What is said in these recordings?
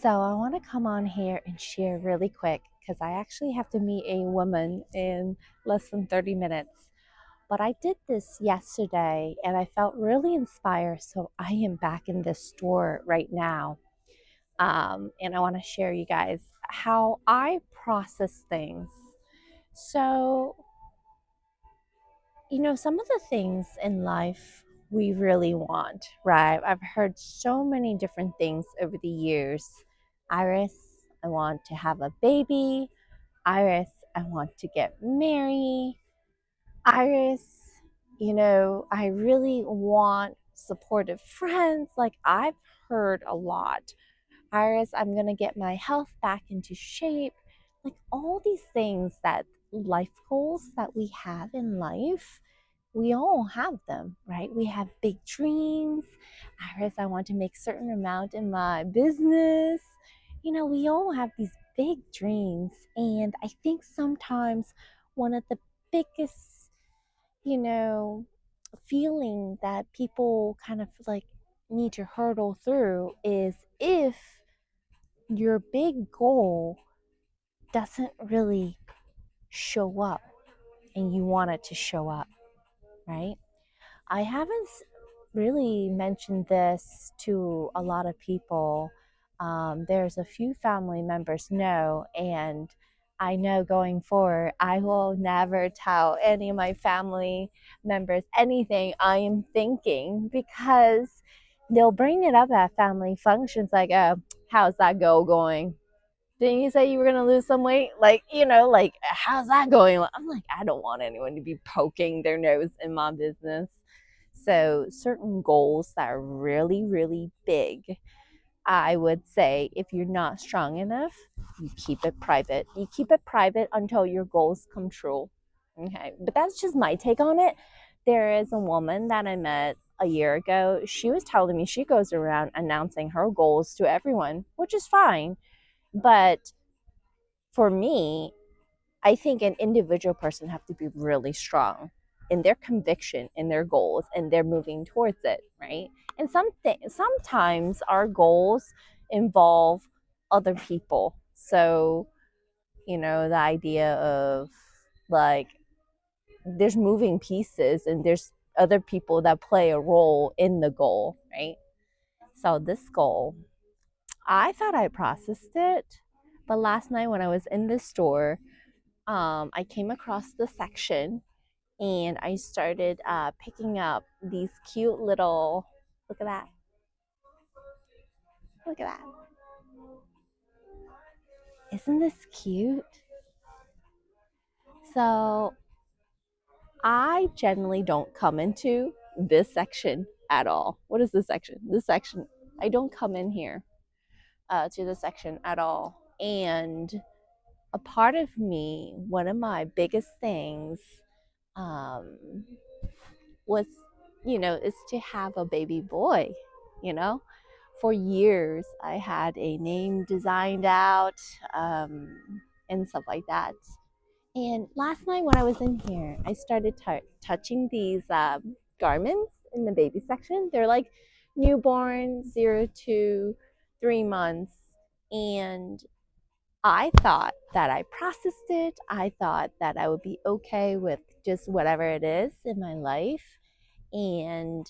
So I want to come on here and share really quick because I actually have to meet a woman in less than 30 minutes. But I did this yesterday and I felt really inspired. So I am back in this store right now. And I want to share you guys how I process things. So, some of the things in life we really want, right? I've heard so many different things over the years. Iris, I want to have a baby. Iris, I want to get married. Iris, I really want supportive friends. Like I've heard a lot. Iris, I'm going to get my health back into shape. Like all these things that life goals that we have in life, we all have them, right? We have big dreams. Iris, I want to make certain amount in my business. We all have these big dreams. And I think sometimes one of the biggest, you know, feeling that people kind of like need to hurdle through is if your big goal doesn't really show up and you want it to show up, right? I haven't really mentioned this to a lot of people. There's a few family members know, and I know going forward, I will never tell any of my family members anything I am thinking because they'll bring it up at family functions like, oh, how's that goal going? Didn't you say you were going to lose some weight? Like, how's that going? I'm like, I don't want anyone to be poking their nose in my business. So, certain goals that are really, really big, I would say if you're not strong enough, you keep it private. You keep it private until your goals come true. Okay. But that's just my take on it. There is a woman that I met a year ago. She was telling me she goes around announcing her goals to everyone, which is fine. But for me, I think an individual person have to be really strong in their conviction, in their goals, and they're moving towards it, right? And sometimes our goals involve other people. So, the idea of like there's moving pieces and there's other people that play a role in the goal, right? So this goal, I thought I processed it, but last night when I was in the store, I came across the section and I started picking up these cute little. Look at that! Look at that! Isn't this cute? So I generally don't come into this section at all. What is this section? This section, I don't come in here to this section at all. And a part of me, one of my biggest things um, was, is to have a baby boy, you know? For years, I had a name designed out and stuff like that. And last night when I was in here, I started touching these garments in the baby section. They're like newborn, 0 to 3 months. And I thought that I processed it. I thought that I would be okay with just whatever it is in my life. And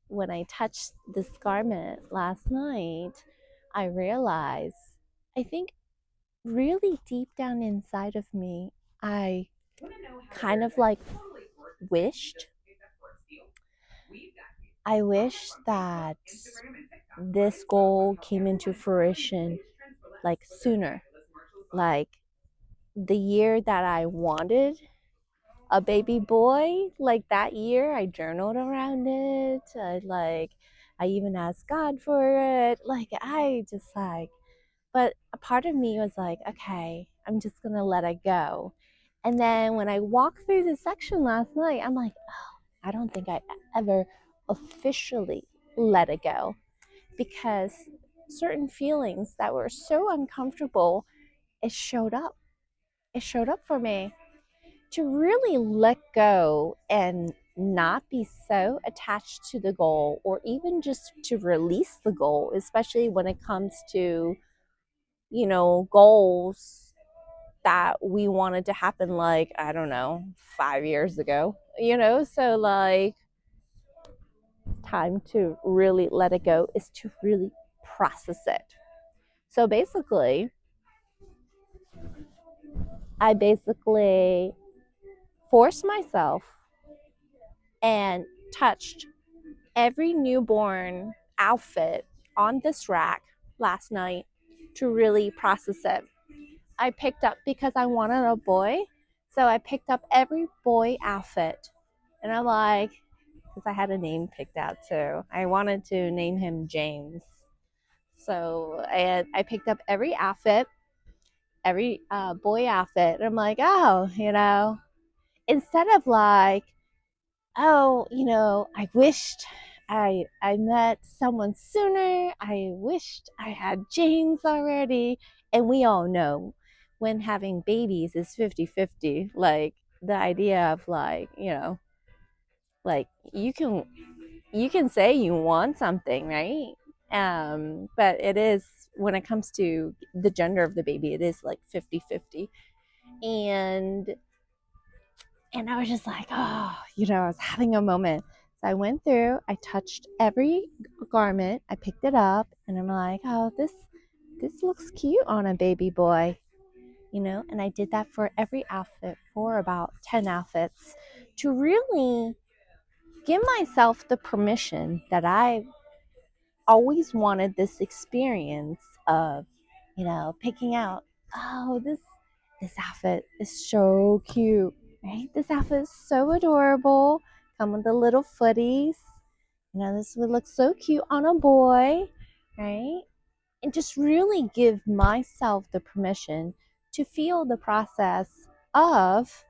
when I touched this garment last night, I realized, I think really deep down inside of me, I kind of like wished, I wish that this goal came into fruition like sooner. Like the year that I wanted a baby boy, like that year I journaled around it. I even asked God for it. Like I just like, but a part of me was like, okay, I'm just gonna let it go. And then when I walked through the section last night, I'm like, oh, I don't think I ever officially let it go because certain feelings that were so uncomfortable, it showed up. It showed up for me to really let go and not be so attached to the goal or even just to release the goal, especially when it comes to goals that we wanted to happen, like, I don't know, 5 years ago, so like time to really let it go is to really process it. So basically, I basically forced myself and touched every newborn outfit on this rack last night to really process it. I picked up, because I wanted a boy, so I picked up every boy outfit. And I'm like, because I had a name picked out too. I wanted to name him James. So I picked up every outfit, every boy outfit. And I'm like, oh, instead of like, oh, I wished I met someone sooner. I wished I had James already. And we all know when having babies is 50-50. Like the idea of like, like you can say you want something, right? But it is, when it comes to the gender of the baby, it is like 50-50. And I was just like, oh, I was having a moment. So I went through, I touched every garment, I picked it up, and I'm like, oh, this looks cute on a baby boy, and I did that for every outfit, for about 10 outfits, to really give myself the permission that I always wanted, this experience of, picking out, oh, this outfit is so cute, right? This outfit is so adorable. Come with the little footies. This would look so cute on a boy, right? And just really give myself the permission to feel the process of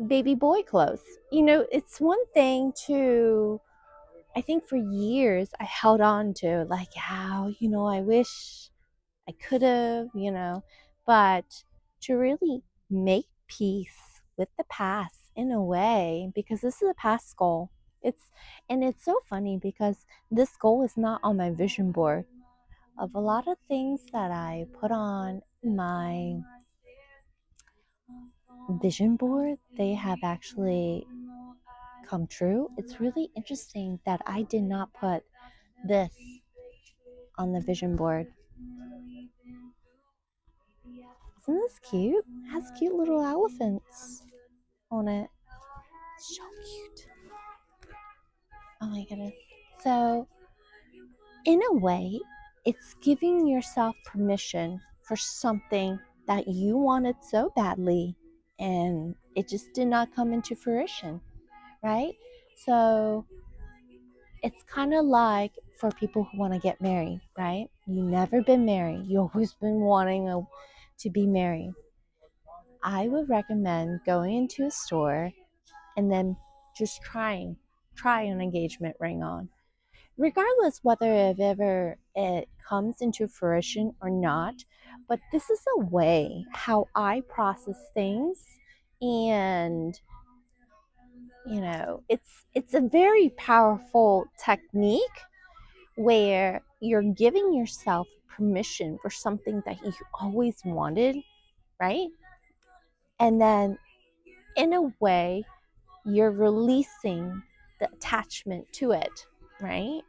baby boy clothes. It's one thing to, I think for years I held on to, like, how, I wish I could have, but to really make peace with the past in a way, because this is a past goal. It's so funny because this goal is not on my vision board. Of a lot of things that I put on my vision board, they have actually come true. It's really interesting that I did not put this on the vision board. Isn't this cute? It has cute little elephants on it. So cute. Oh my goodness. So, in a way, it's giving yourself permission for something that you wanted so badly and it just did not come into fruition, right? So, it's kind of like for people who want to get married, right? You never been married. You always been wanting to be married. I would recommend going into a store and then just try an engagement ring on, regardless whether it comes into fruition or not. But this is a way how I process things, and it's a very powerful technique where you're giving yourself permission for something that you always wanted, right? And then in a way you're releasing the attachment to it, right?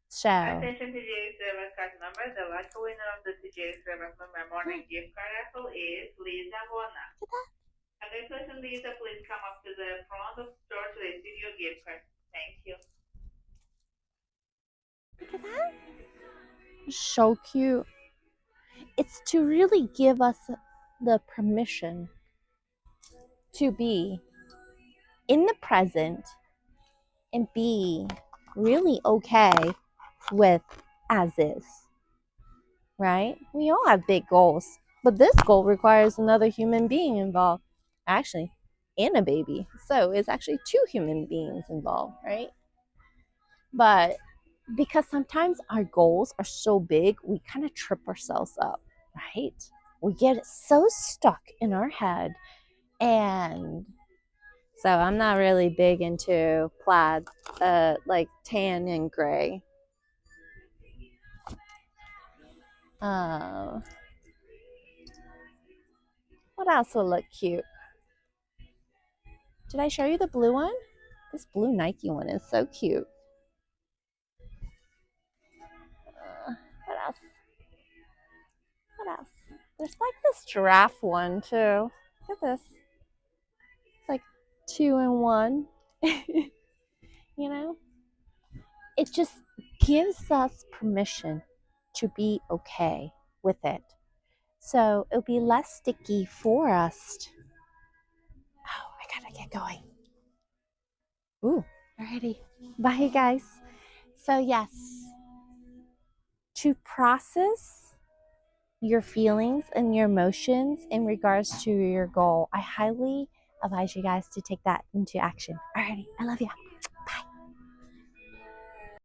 So Attention TJ's Reverend card number. The lucky winner of the TJ's Reverend Member Morning Gift Card raffle is Lisa Bona. Congratulations, Lisa. Please come up to the front of the store to receive your gift card. Thank you. Look at that. So cute. It's to really give us the permission to be in the present and be really okay with as is, right? We all have big goals, but this goal requires another human being involved, actually, and a baby. So it's actually two human beings involved, right? But because sometimes our goals are so big, we kind of trip ourselves up, right? We get so stuck in our head. And so I'm not really big into plaid, like tan and gray. Um, what else will look cute? Did I show you the blue one? This blue Nike one is so cute. What else? What else? There's like this giraffe one too. Look at this. It's like 2 in 1. You know? It just gives us permission to be okay with it. So it'll be less sticky for us. Oh, I gotta get going. Ooh, alrighty. Bye, guys. So, yes, to process your feelings and your emotions in regards to your goal, I highly advise you guys to take that into action. Alrighty, I love you.